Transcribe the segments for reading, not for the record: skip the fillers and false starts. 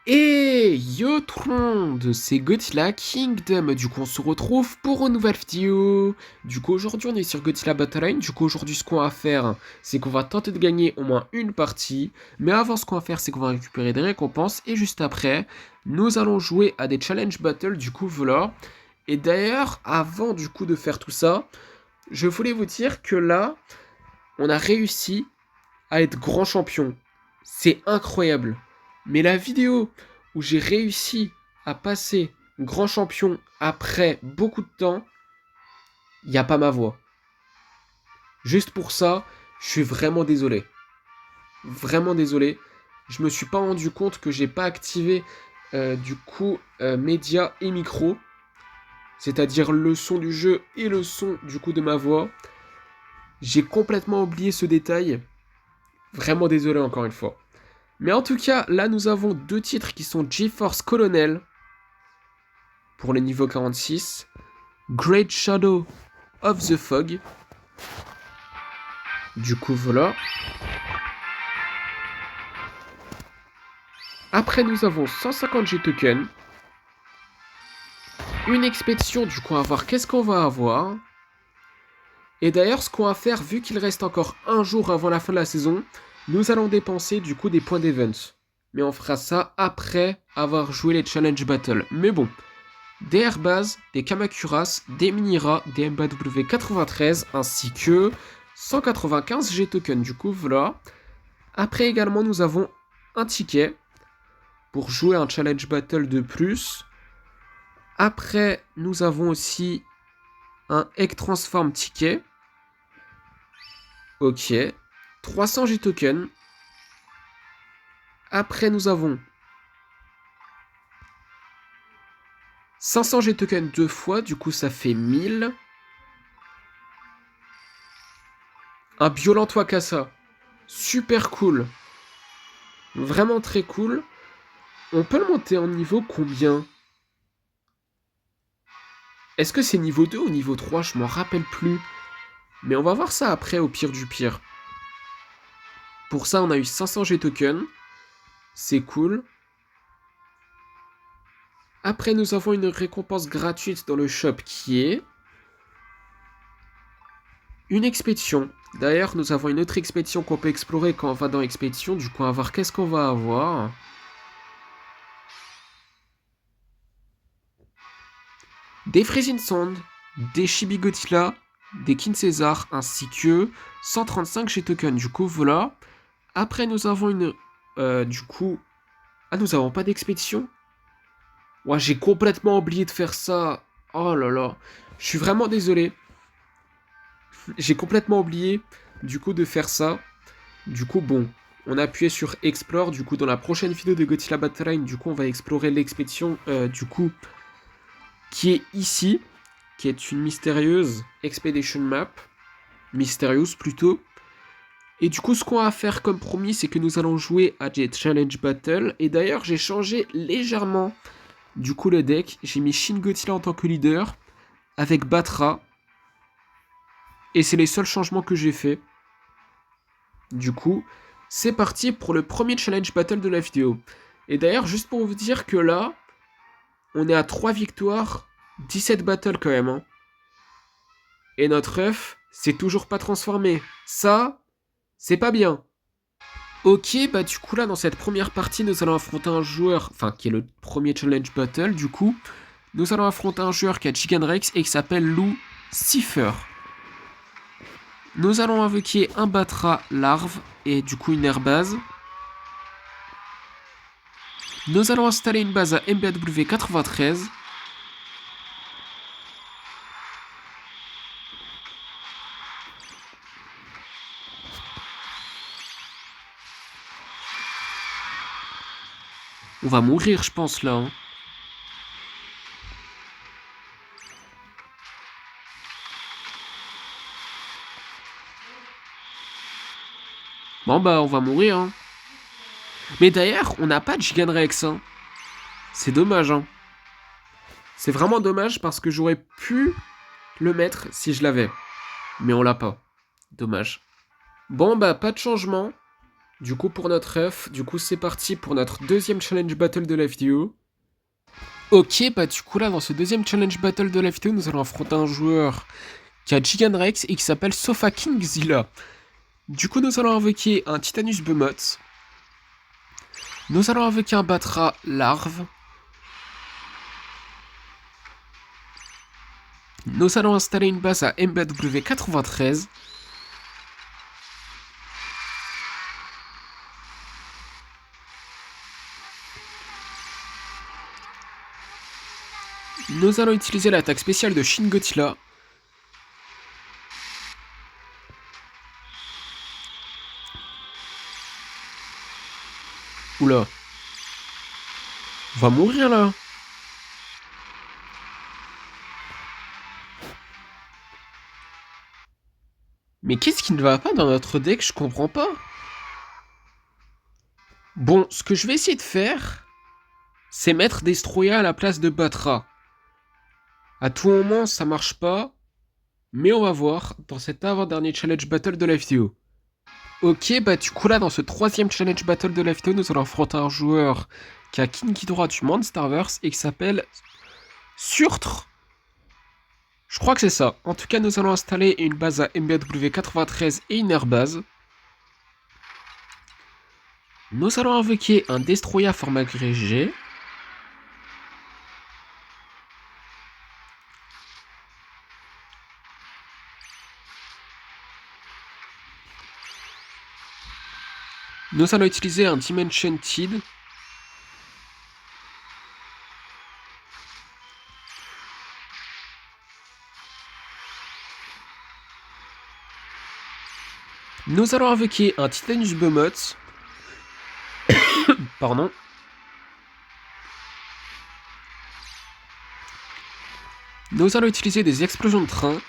Et yo tout le monde, c'est Godzilla Kingdom. Du coup, on se retrouve pour une nouvelle vidéo. Du coup, aujourd'hui, on est sur Godzilla Battle Line. Du coup, aujourd'hui, ce qu'on va faire, c'est qu'on va tenter de gagner au moins une partie. Mais avant, ce qu'on va faire, c'est qu'on va récupérer des récompenses. Et juste après, nous allons jouer à des challenge battles. Du coup, voilà. Et d'ailleurs, avant du coup de faire tout ça, je voulais vous dire que là, on a réussi à être grand champion. C'est incroyable. Mais la vidéo où j'ai réussi à passer grand champion après beaucoup de temps, il n'y a pas ma voix. Juste pour ça, je suis vraiment désolé. Vraiment désolé. Je me suis pas rendu compte que j'ai pas activé du coup média et micro, c'est-à-dire le son du jeu et le son du coup de ma voix. J'ai complètement oublié ce détail. Vraiment désolé encore une fois. Mais en tout cas, là nous avons deux titres qui sont GeForce Colonel pour le niveau 46, Great Shadow of the Fog. Du coup voilà. Après nous avons 150 G-Tokens. Une expédition, du coup on va voir qu'est-ce qu'on va avoir. Et d'ailleurs ce qu'on va faire, vu qu'il reste encore un jour avant la fin de la saison, nous allons dépenser du coup des points d'event. Mais on fera ça après avoir joué les challenge battles. Mais bon, des Airbaz, des Kamakuras, des Minira, des MBW 93, ainsi que 195 G-Tokens. Du coup, voilà. Après également, nous avons un ticket pour jouer un challenge battle de plus. Après, nous avons aussi un Egg Transform ticket. Ok. 300 G-Tokens. Après, nous avons 500 G-Tokens deux fois. Du coup, ça fait 1000. Un Biolant Wakasa. Super cool. Vraiment très cool. On peut le monter en niveau combien? Est-ce que c'est niveau 2 ou niveau 3? Je m'en rappelle plus. Mais on va voir ça après au pire du pire. Pour ça, on a eu 500 G-Tokens. C'est cool. Après, nous avons une récompense gratuite dans le shop qui est une expédition. D'ailleurs, nous avons une autre expédition qu'on peut explorer quand on va dans l'expédition. Du coup, on va voir qu'est-ce qu'on va avoir. Des Freezing Sand, des Shibigotila, des King César, ainsi que 135 G-Tokens. Du coup, voilà. Après, nous avons une... du coup... Ah, nous avons pas d'expédition? Ouais, j'ai complètement oublié de faire ça. Oh là là. Je suis vraiment désolé. J'ai complètement oublié, du coup, de faire ça. Du coup, bon. On a appuyé sur Explore. Du coup, dans la prochaine vidéo de Godzilla Battle Line, du coup, on va explorer l'expédition, du coup, qui est ici. Qui est une mystérieuse Expedition Map. Mystérieuse, plutôt. Et du coup, ce qu'on va faire comme promis, c'est que nous allons jouer à des Challenge Battle. Et d'ailleurs, j'ai changé légèrement, du coup, le deck. J'ai mis Shin Godzilla en tant que leader, avec Batra. Et c'est les seuls changements que j'ai fait. Du coup, c'est parti pour le premier Challenge Battle de la vidéo. Et d'ailleurs, juste pour vous dire que là, on est à 3 victoires, 17 battles quand même. Hein. Et notre œuf, c'est toujours pas transformé. Ça, c'est pas bien. Ok, bah du coup là dans cette première partie nous allons affronter un joueur, enfin qui est le premier challenge battle du coup. Nous allons affronter un joueur qui a Giganrex et qui s'appelle Lou Cipher. Nous allons invoquer un Batra larve et du coup une airbase. Nous allons installer une base à MBW 93. On va mourir je pense là. Hein. Bon bah on va mourir. Hein. Mais d'ailleurs on n'a pas de Giganrex. Hein. C'est dommage. Hein. C'est vraiment dommage parce que j'aurais pu le mettre si je l'avais. Mais on l'a pas. Dommage. Bon bah pas de changement. Du coup, pour notre œuf, du coup, c'est parti pour notre deuxième challenge battle de la vidéo. Ok, bah du coup là, dans ce deuxième challenge battle de la vidéo, nous allons affronter un joueur qui a Giganrex et qui s'appelle Sofa Kingzilla. Du coup, nous allons invoquer un Titanus Behemoth. Nous allons invoquer un Batra Larve. Nous allons installer une base à MBW93. Nous allons utiliser l'attaque spéciale de Shin Godzilla. Oula. On va mourir là. Mais qu'est-ce qui ne va pas dans notre deck? Je comprends pas. Bon, ce que je vais essayer de faire, c'est mettre Destroya à la place de Batra. À tout moment, ça marche pas. Mais on va voir dans cet avant-dernier challenge battle de la vidéo. Ok, bah du coup là, dans ce troisième challenge battle de la vidéo, nous allons affronter un joueur qui a King Ghidorah du Monsterverse et qui s'appelle Surtre. Je crois que c'est ça. En tout cas, nous allons installer une base à MBW93 et une airbase. Nous allons invoquer un Destroya format agrégé. Nous allons utiliser un Dimension Tide. Nous allons invoquer un Titanus Behemoth. Pardon. Nous allons utiliser des explosions de train.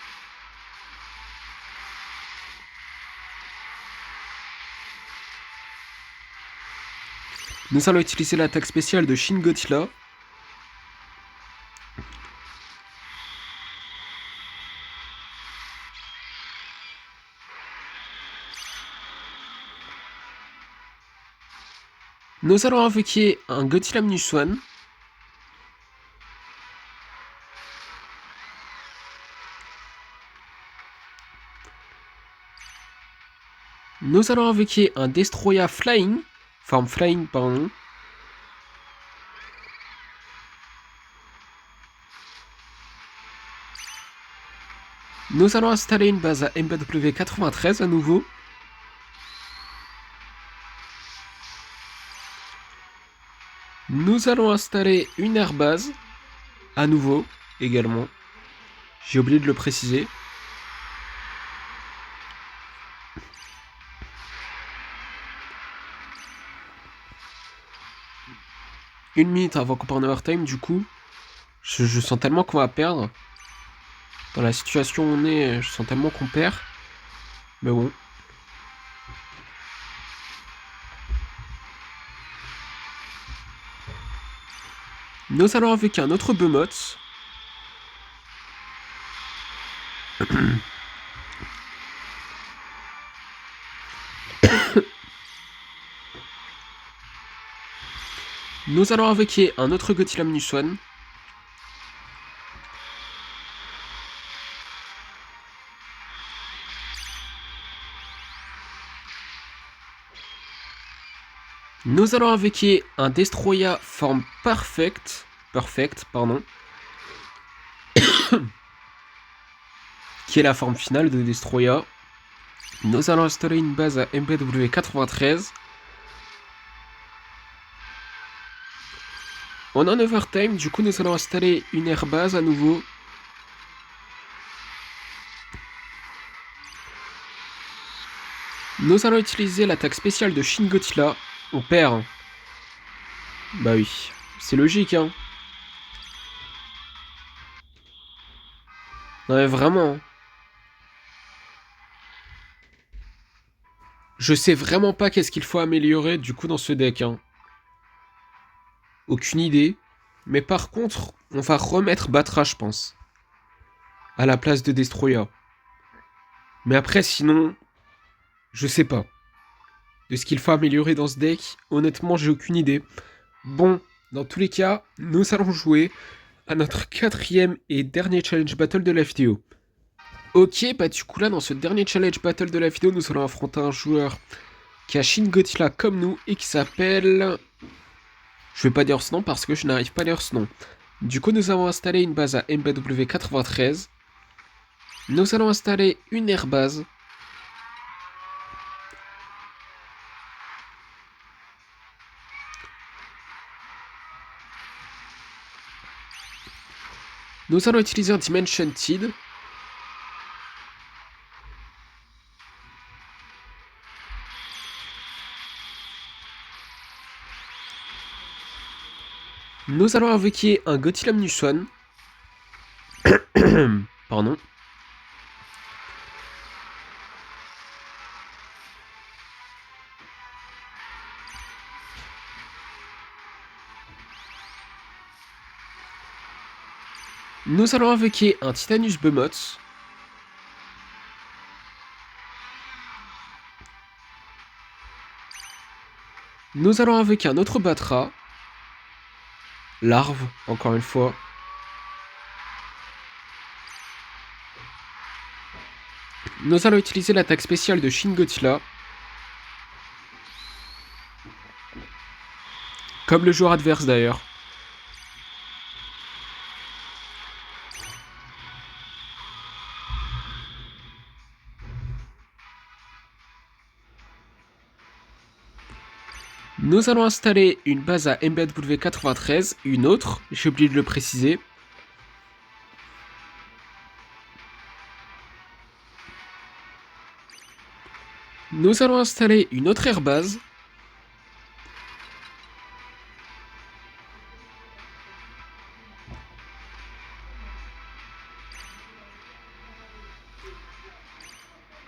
Nous allons utiliser l'attaque spéciale de Shin Godzilla. Nous allons invoquer un Godzilla Minus One. Nous allons invoquer un Destroya Flying. Forme Flying, pardon. Nous allons installer une base à MBW93 à nouveau. Nous allons installer une airbase à nouveau également. J'ai oublié de le préciser. Une minute avant qu'on parte en overtime, du coup. Je sens tellement qu'on va perdre. Dans la situation où on est, je sens tellement qu'on perd. Mais bon. Nous allons invoquer un autre Behemoth. Nous allons invoquer un autre Godzilla Minus One. Nous allons invoquer un Destroya forme perfect, pardon, qui est la forme finale de Destroya. Nous allons installer une base à MBW93. On est en overtime, du coup nous allons installer une airbase à nouveau. Nous allons utiliser l'attaque spéciale de Shin Godzilla. On perd. Bah oui, c'est logique hein. Non mais vraiment. Je sais vraiment pas qu'est-ce qu'il faut améliorer du coup dans ce deck hein. Aucune idée. Mais par contre, on va remettre Batra je pense. À la place de Destroya. Mais après sinon, je sais pas. de ce qu'il faut améliorer dans ce deck. Honnêtement, j'ai aucune idée. Bon, dans tous les cas, nous allons jouer à notre 4e et dernier challenge battle de la vidéo. Ok, bah du coup là, dans ce dernier challenge battle de la vidéo, nous allons affronter un joueur qui a Shin Godzilla comme nous et qui s'appelle... Je vais pas dire ce nom parce que je n'arrive pas à lire ce nom. Du coup, nous avons installé une base à MBW93. Nous allons installer une airbase. Nous allons utiliser un Dimension Tide. Nous allons invoquer un Gothilum Nuswan. Pardon. Nous allons invoquer un Titanus Behemoth. Nous allons invoquer un autre Batra. Larve, encore une fois. Nous allons utiliser l'attaque spéciale de Shin Godzilla. Comme le joueur adverse d'ailleurs. Nous allons installer une base à MBW93, une autre, j'ai oublié de le préciser. Nous allons installer une autre airbase.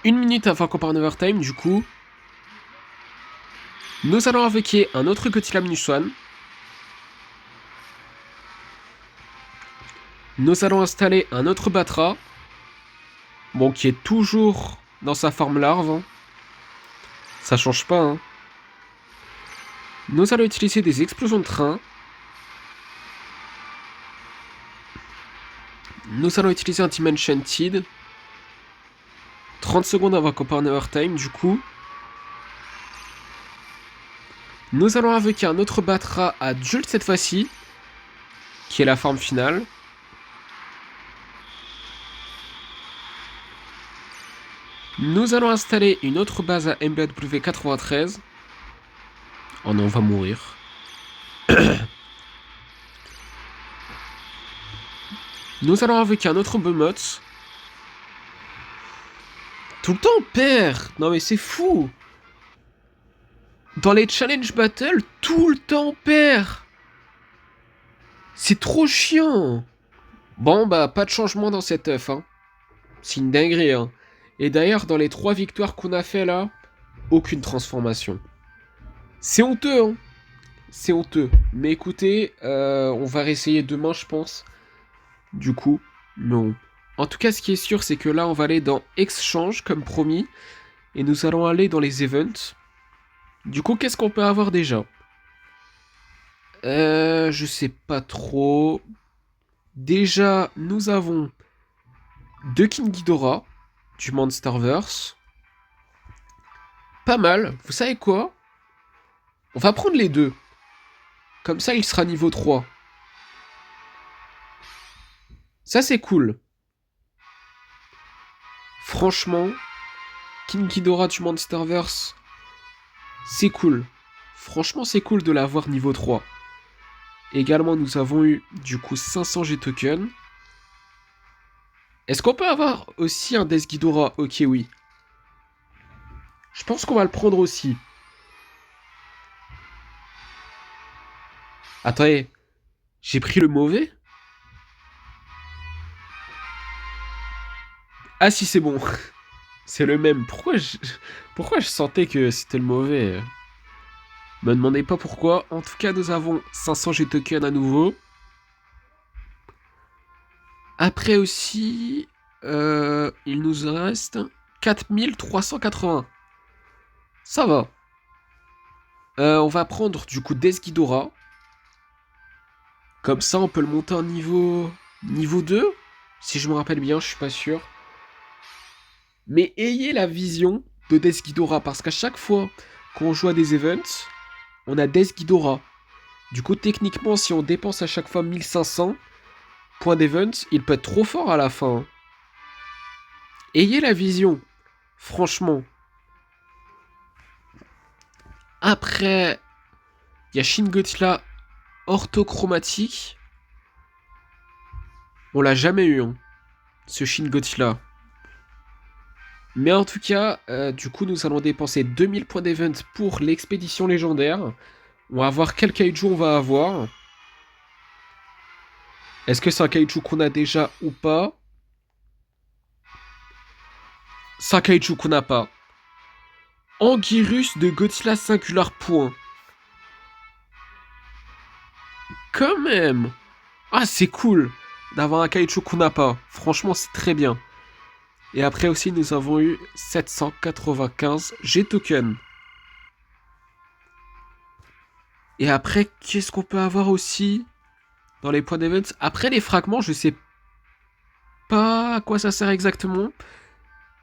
Une minute avant qu'on parte en overtime, du coup. Nous allons invoquer un autre Gothilum Nuswan. Nous allons installer un autre Batra. Bon, qui est toujours dans sa forme larve. Hein. Ça change pas, hein. Nous allons utiliser des explosions de train. Nous allons utiliser un Dimension Tide. 30 secondes avant qu'on parte en overtime, du coup. Nous allons invoquer un autre Batra à Jolt cette fois-ci, qui est la forme finale. Nous allons installer une autre base à MBW93. Oh non, on va mourir. Nous allons invoquer un autre Behemoth. Tout le temps on perd. Non mais c'est fou. Dans les challenge battle, tout le temps on perd. C'est trop chiant. Bon bah pas de changement dans cette œuf. Hein. C'est une dinguerie. Hein. Et d'ailleurs dans les 3 victoires qu'on a fait là, aucune transformation. C'est honteux hein. C'est honteux. Mais écoutez, on va réessayer demain je pense. Du coup, non. En tout cas, ce qui est sûr, c'est que là, on va aller dans Exchange, comme promis. Et nous allons aller dans les events. Du coup, qu'est-ce qu'on peut avoir déjà? Je sais pas trop. Déjà, nous avons 2 King Ghidorah du Monsterverse. Pas mal. Vous savez quoi? On va prendre les 2. Comme ça, il sera niveau 3. Ça, c'est cool. Franchement, King Ghidorah du Monsterverse, c'est cool. Franchement, c'est cool de l'avoir niveau 3. Également, nous avons eu, du coup, 500 G-Tokens. Est-ce qu'on peut avoir aussi un Death Ghidorah? Ok, oui. Je pense qu'on va le prendre aussi. Attendez, j'ai pris le mauvais? Ah si, c'est bon. C'est le même. Pourquoi je sentais que c'était le mauvais? Me demandez pas pourquoi. En tout cas, nous avons 500 G-Tokens à nouveau. Après aussi, il nous reste 4380. Ça va. On va prendre du coup Desghidorah. Comme ça, on peut le monter en niveau 2. Si je me rappelle bien, je suis pas sûr. Mais ayez la vision de Desghidorah, parce qu'à chaque fois qu'on joue à des events, on a Desghidorah. Du coup, techniquement, si on dépense à chaque fois 1500 points d'event, il peut être trop fort à la fin. Ayez la vision, franchement. Après, il y a Shin Godzilla orthochromatique. On l'a jamais eu, hein, ce Shin Godzilla. Mais en tout cas, du coup, nous allons dépenser 2000 points d'event pour l'expédition légendaire. On va voir quel kaiju on va avoir. Est-ce que c'est un kaiju qu'on a déjà ou pas? C'est un kaiju qu'on n'a pas. Anguirus de Godzilla Singular Point. Quand même. Ah, c'est cool d'avoir un kaiju qu'on n'a pas. Franchement, c'est très bien. Et après aussi, nous avons eu 795 G-Token. Et après, qu'est-ce qu'on peut avoir aussi dans les points d'event? Après les fragments, je sais pas à quoi ça sert exactement.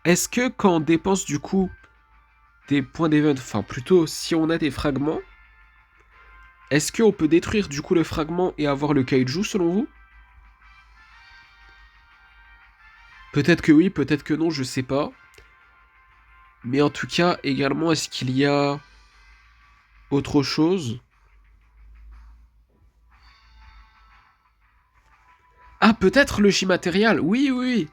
Est-ce que quand on dépense du coup des points d'event, enfin plutôt si on a des fragments, est-ce qu'on peut détruire du coup le fragment et avoir le kaiju selon vous? Peut-être que oui, peut-être que non, je sais pas. Mais en tout cas, également, est-ce qu'il y a autre chose? Ah, peut-être le Chimatérial. Oui, oui, oui.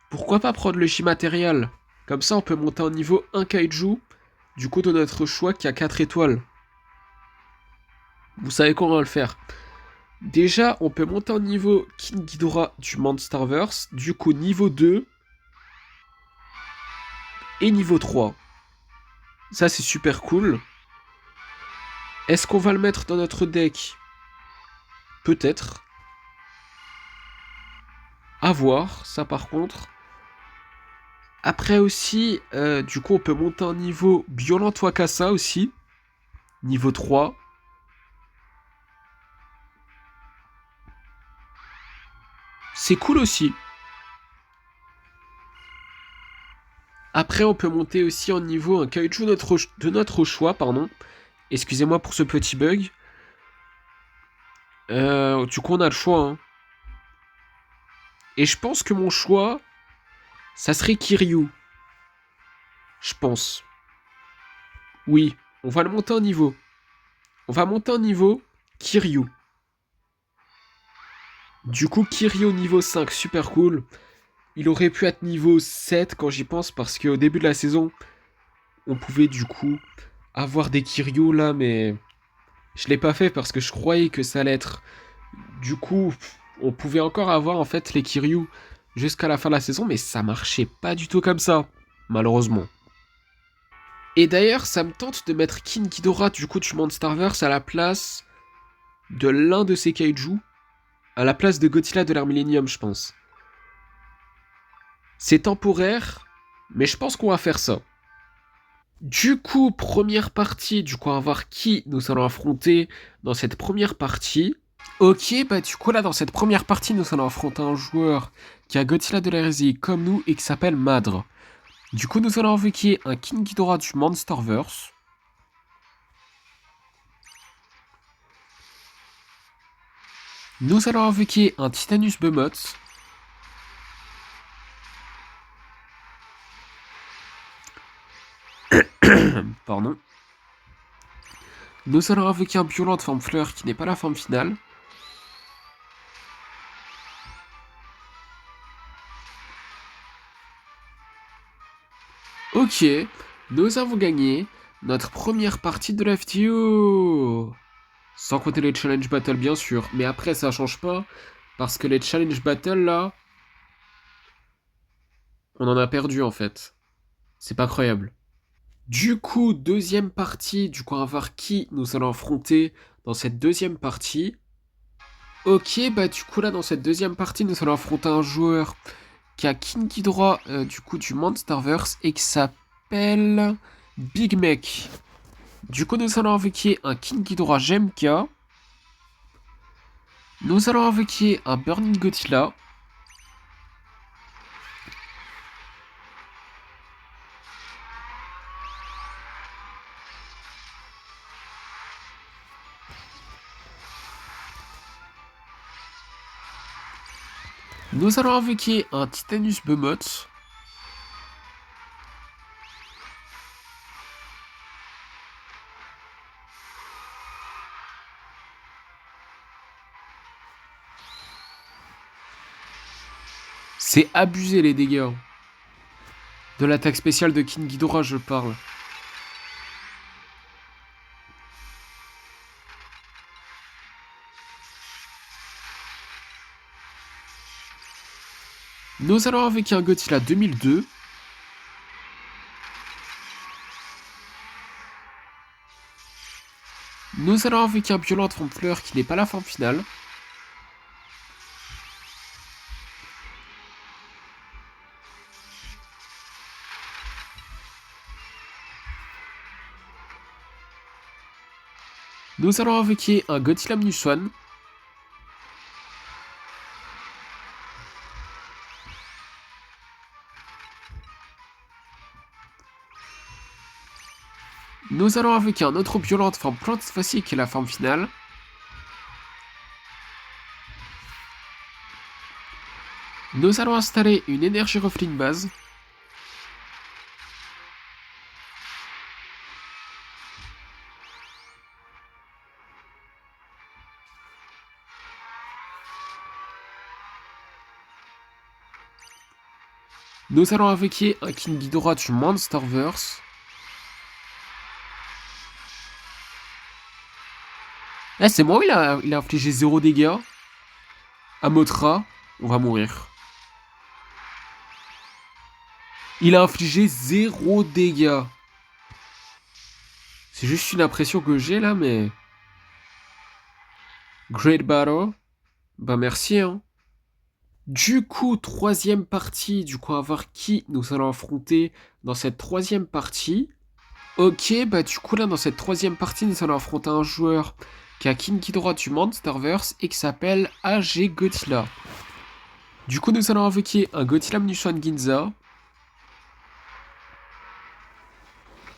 Pourquoi pas prendre le Chimatérial? Comme ça, on peut monter en niveau un kaiju, du coup de notre choix qui a 4 étoiles. Vous savez comment on va le faire. Déjà, on peut monter en niveau King Ghidorah du Monsterverse, du coup niveau 2 et niveau 3. Ça, c'est super cool. Est-ce qu'on va le mettre dans notre deck? Peut-être. À voir, ça par contre. Après aussi, du coup, on peut monter en niveau Violent Wakasa aussi. Niveau 3. C'est cool aussi. Après, on peut monter aussi en niveau un kaiju de notre choix, pardon. Excusez-moi pour ce petit bug. Du coup, on a le choix, hein. Et je pense que mon choix, ça serait Kiryu. Je pense. Oui, on va le monter en niveau. On va monter en niveau Kiryu. Du coup, Kiryu niveau 5, super cool. Il aurait pu être niveau 7 quand j'y pense, parce qu'au début de la saison, on pouvait du coup avoir des Kiryu là, mais je l'ai pas fait parce que je croyais que ça allait être. Du coup, on pouvait encore avoir en fait les Kiryu jusqu'à la fin de la saison, mais ça marchait pas du tout comme ça, malheureusement. Et d'ailleurs, ça me tente de mettre King Ghidorah du coup du Monsterverse à la place de l'un de ces kaiju, à la place de Godzilla de l'ère Millennium, je pense. C'est temporaire, mais je pense qu'on va faire ça. Du coup, première partie, du coup, on va voir qui nous allons affronter dans cette première partie. Ok, bah du coup là dans cette première partie nous allons affronter un joueur qui a Godzilla de l'hérésie comme nous et qui s'appelle Madre. Du coup nous allons invoquer un King Ghidorah du Monsterverse. Nous allons invoquer un Titanus Behemoth. Pardon. Nous allons invoquer un Violent de forme fleur qui n'est pas la forme finale. Ok, nous avons gagné notre première partie de la vidéo. Sans compter les challenge battle bien sûr, mais après ça change pas, parce que les challenge battle là, on en a perdu en fait. C'est pas croyable. Du coup, deuxième partie, du coup on va voir qui nous allons affronter dans cette deuxième partie. Ok, bah du coup là dans cette deuxième partie, nous allons affronter un joueur qui a King Ghidorah du coup du Monsterverse et qui s'appelle Big Mech. Du coup, nous allons invoquer un King Ghidorah Gemka. Nous allons invoquer un Burning Godzilla. Nous allons invoquer un Titanus Behemoth. C'est abusé les dégâts. De l'attaque spéciale de King Ghidorah, je parle. Nous allons invoquer un Godzilla 2002. Nous allons invoquer un Violent Forme Fleur qui n'est pas la forme finale. Nous allons invoquer un Godzilla Minus One. Nous allons invoquer un autre Violent Forme Plante, cette fois-ci qui est la forme finale. Nous allons installer une énergie Ruffling base. Nous allons invoquer un King Ghidorah du Monsterverse. Eh, c'est moi, il a infligé 0 dégâts. À Mothra, on va mourir. Il a infligé 0 dégâts. C'est juste une impression que j'ai là, mais... Great Battle. Bah merci, hein. Du coup, troisième partie. Du coup, on va voir qui nous allons affronter dans cette troisième partie. Ok, bah du coup, là, dans cette troisième partie, nous allons affronter un joueur qui a King Ghidorah du Monsterverse et qui s'appelle AG Godzilla. Du coup, nous allons invoquer un Godzilla Minus One Ginza.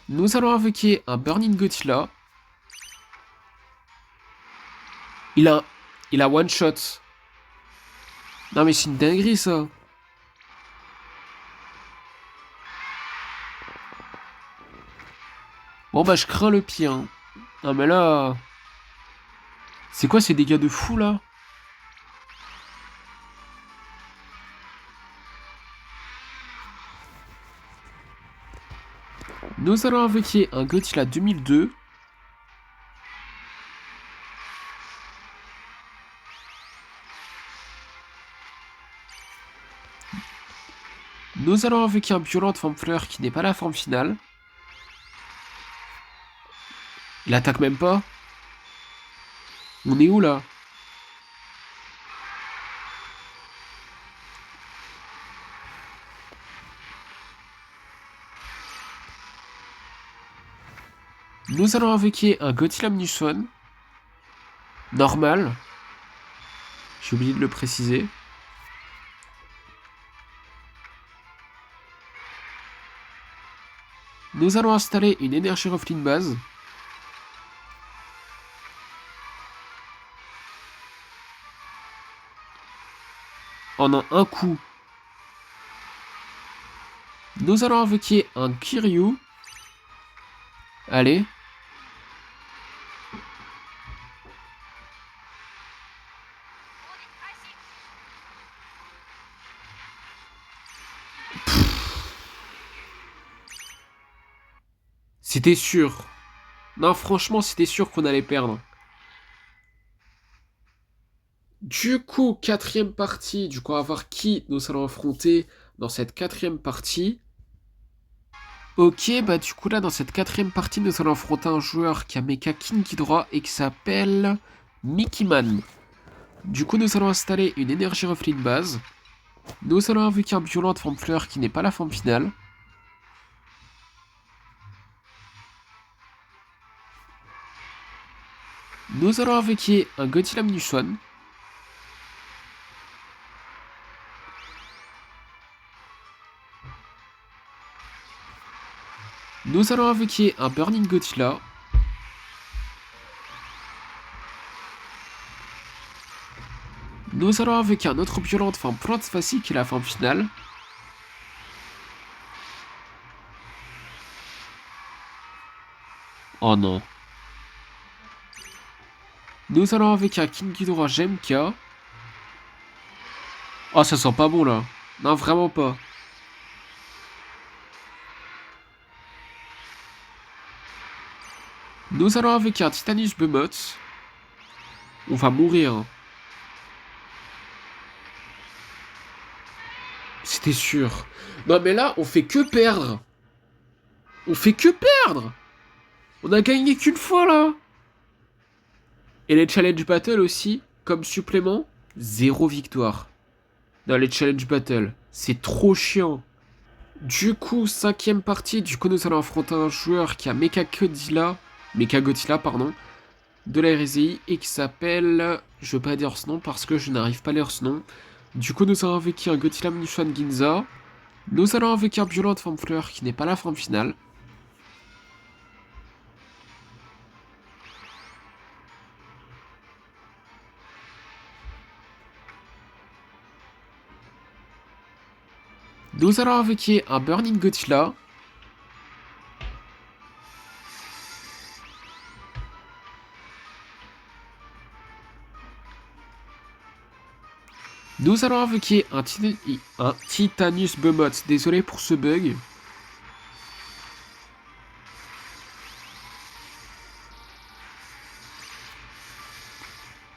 Nous allons invoquer un Burning Godzilla. Il a one shot. Non mais c'est une dinguerie ça. Bon bah je crains le pire. Hein. Non mais là... C'est quoi ces dégâts de fou là? Nous allons invoquer un Godzilla 2002. Nous allons invoquer un Violent Forme Fleur qui n'est pas la forme finale. Il attaque même pas. On est où là? Nous allons invoquer un Godzilla Minus One. Normal. J'ai oublié de le préciser. Nous allons installer une énergie Ruffling base. En un coup. Nous allons invoquer un Kiryu. Allez. C'était sûr. Non, franchement, c'était sûr qu'on allait perdre. Du coup, quatrième partie. Du coup, on va voir qui nous allons affronter dans cette quatrième partie. Ok, bah du coup là, dans cette quatrième partie, nous allons affronter un joueur qui a mecha King Ghidorah et qui s'appelle Mickey Man. Du coup, nous allons installer une énergie Ruffling base. Nous allons invoquer un Violent Forme Fleur qui n'est pas la forme finale. Nous allons invoquer un Gothila Mnuchon. Nous allons invoquer un Burning Gothila. Nous allons invoquer un autre violente forme plante facile qui est la forme finale. Oh non. Nous allons invoquer un King Ghidorah GMK. Oh, ça sent pas bon là. Non, vraiment pas. Nous allons invoquer un Titanus Behemoth. On va mourir. Hein. C'était sûr. Non mais là, on fait que perdre. On fait que perdre. On a gagné qu'une fois là. Et les challenge battle aussi, comme supplément, 0 victoire. Dans les challenge battle. C'est trop chiant. Du coup, 5ème partie, du coup nous allons affronter un joueur qui a Mechagodzilla, pardon, de la RSI et qui s'appelle... Je veux pas dire ce nom parce que je n'arrive pas à lire ce nom. Du coup nous allons avec un Godzilla Mnuchon Ginza. Nous allons avec un Violent Forme Fleur qui n'est pas la forme finale. Nous allons avec un Burning Godzilla. Nous allons invoquer un Titanus Behemoth. Désolé pour ce bug.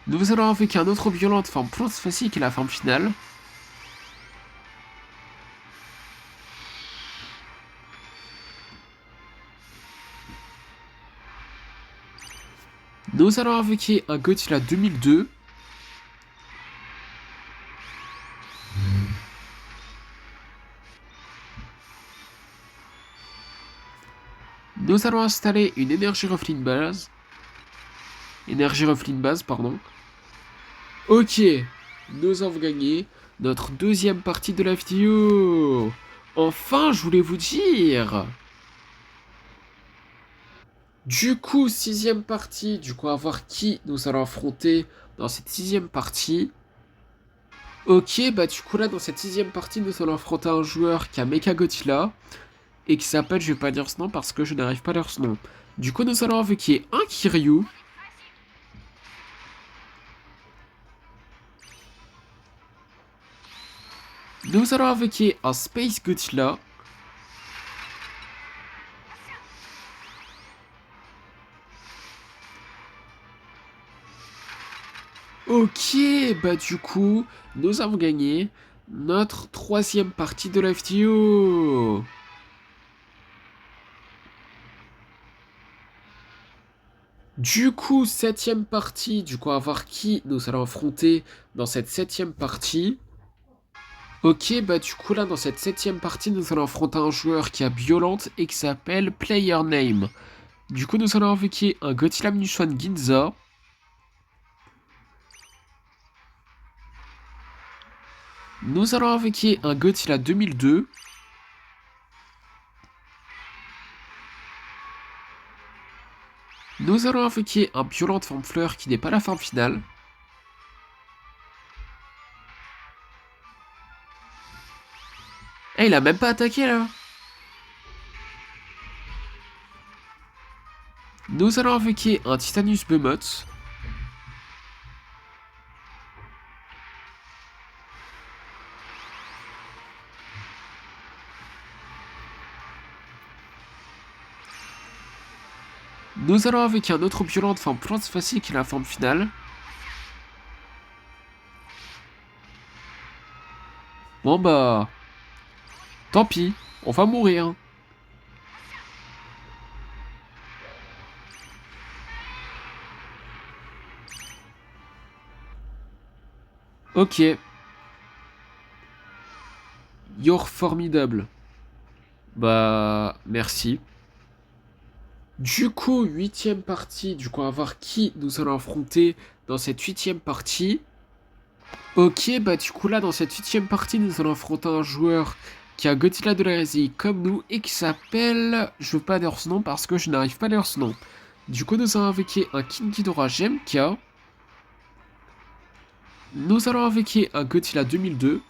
Nous allons invoquer un autre violente forme plante facile qui est la forme finale. Nous allons invoquer un Godzilla 2002. Nous allons installer une énergie refline base. Énergie refline base, pardon. Ok, nous avons gagné notre deuxième partie de la vidéo. Enfin, je voulais vous dire. Du coup, 6ème partie. Du coup, à voir qui nous allons affronter dans cette 6ème partie. Ok, bah du coup là, dans cette 6ème partie, nous allons affronter un joueur qui a Mechagodzilla. Et qui s'appelle, je vais pas dire ce nom parce que je n'arrive pas à lire ce nom. Du coup, nous allons invoquer un Kiryu. Nous allons invoquer un Space Godzilla. Ok, bah du coup, nous avons gagné notre 3ème partie de la vidéo. Du coup, 7ème partie, du coup, à voir qui nous allons affronter dans cette 7ème partie. Ok, bah du coup là, dans cette 7ème partie, nous allons affronter un joueur qui a Violente et qui s'appelle Player Name. Du coup, nous allons invoquer un Godzilla Mnuchon Ginza. Nous allons invoquer un Godzilla 2002. Nous allons invoquer un Violente Forme Fleur qui n'est pas la forme finale. Eh, il a même pas attaqué là. Nous allons invoquer un Titanus Behemoth. Nous allons invoquer un autre Violente Forme plante facile qui est la forme finale. Bon bah... Tant pis, on va mourir. Ok. You're formidable. Bah... Merci. Du coup, huitième partie, du coup, on va voir qui nous allons affronter dans cette huitième partie. Ok, bah du coup là, dans cette huitième partie, nous allons affronter un joueur qui a Godzilla de la Résille comme nous et qui s'appelle... Je veux pas dire son nom parce que je n'arrive pas à lire son nom. Du coup, nous allons invoquer un King Ghidorah GMK. Nous allons invoquer un Godzilla 2002.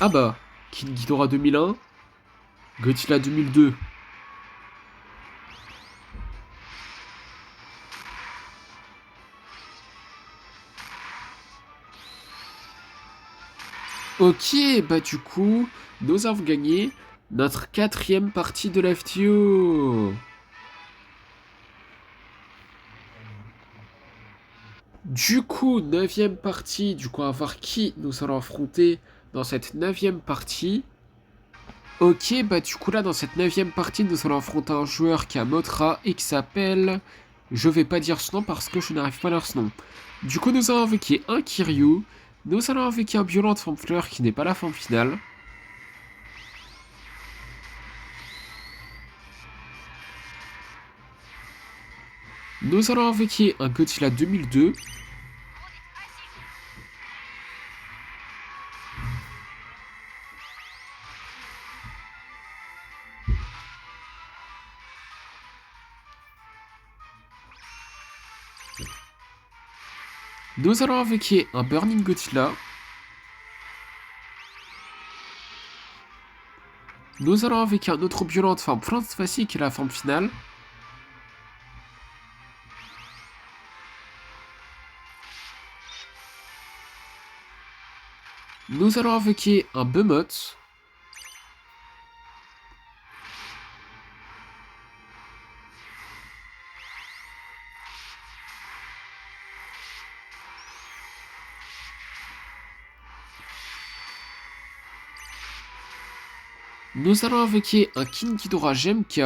Ah bah, King Ghidorah 2001, Godzilla 2002. Ok, bah du coup, nous avons gagné notre quatrième partie de la FTO. Du coup, neuvième partie, du coup, on va voir qui nous allons affronter dans cette neuvième partie. Ok, bah du coup là, dans cette neuvième partie, nous allons affronter un joueur qui a Motra et qui s'appelle... Je vais pas dire ce nom parce que je n'arrive pas à lire ce nom. Du coup, nous allons invoquer un Kiryu. Nous allons invoquer un Violente Forme Fleur qui n'est pas la forme finale. Nous allons invoquer un Godzilla 2002. Nous allons invoquer un Burning Godzilla. Nous allons invoquer un autre Violente Forme Facile qui est la forme finale. Nous allons invoquer un Behemoth. Nous allons invoquer un King Ghidorah GMK.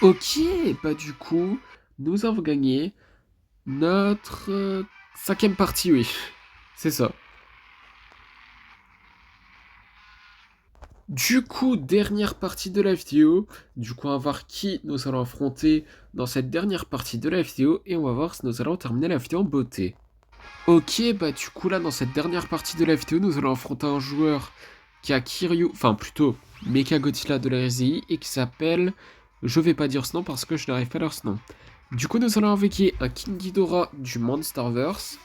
Ok, bah du coup, nous avons gagné notre cinquième partie, oui. C'est ça. Du coup, dernière partie de la vidéo. Du coup, on va voir qui nous allons affronter dans cette dernière partie de la vidéo. Et on va voir si nous allons terminer la vidéo en beauté. Ok, bah du coup là, dans cette dernière partie de la vidéo, nous allons affronter un joueur qui a Kiryu, enfin plutôt Mechagodzilla de la RZI et qui s'appelle... Je vais pas dire ce nom parce que je n'arrive pas à lire ce nom. Du coup, nous allons invoquer un King Ghidorah du Monsterverse.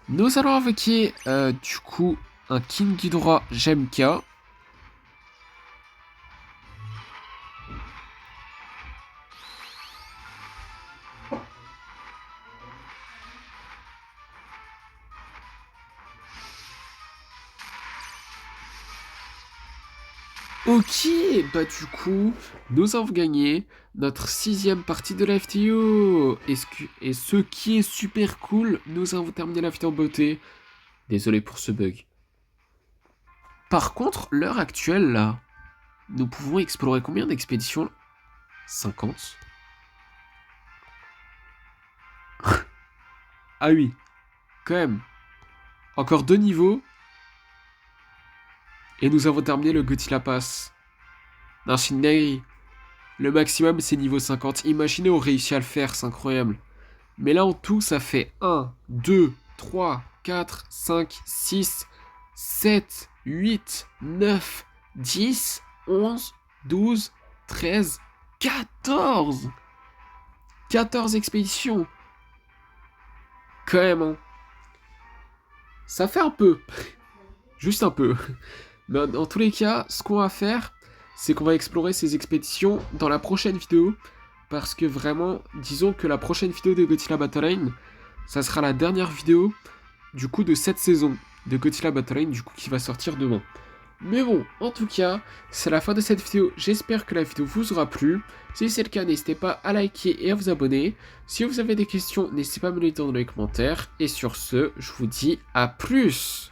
Nous allons invoquer du coup un King Ghidorah GMK. Ok, bah du coup, nous avons gagné notre sixième partie de la FTO. Et ce qui est super cool, nous avons terminé la vidéo en beauté. Désolé pour ce bug. Par contre, l'heure actuelle, là, nous pouvons explorer combien d'expéditions? 50. Ah oui, quand même. Encore 2 niveaux. Et nous avons terminé le Godzilla Pass. Non, c'est une dinguerie. Le maximum, c'est niveau 50. Imaginez, on réussit à le faire, c'est incroyable. Mais là, en tout, ça fait 1, 2, 3, 4, 5, 6, 7, 8, 9, 10, 11, 12, 13, 14. 14 expéditions. Quand même, hein. Ça fait un peu. Juste un peu. Mais dans tous les cas, ce qu'on va faire, c'est qu'on va explorer ces expéditions dans la prochaine vidéo. Parce que vraiment, disons que la prochaine vidéo de Godzilla Battle Line, ça sera la dernière vidéo, du coup, de cette saison de Godzilla Battle Line, du coup, qui va sortir demain. Mais bon, en tout cas, c'est la fin de cette vidéo. J'espère que la vidéo vous aura plu. Si c'est le cas, n'hésitez pas à liker et à vous abonner. Si vous avez des questions, n'hésitez pas à me les dire dans les commentaires. Et sur ce, je vous dis à plus!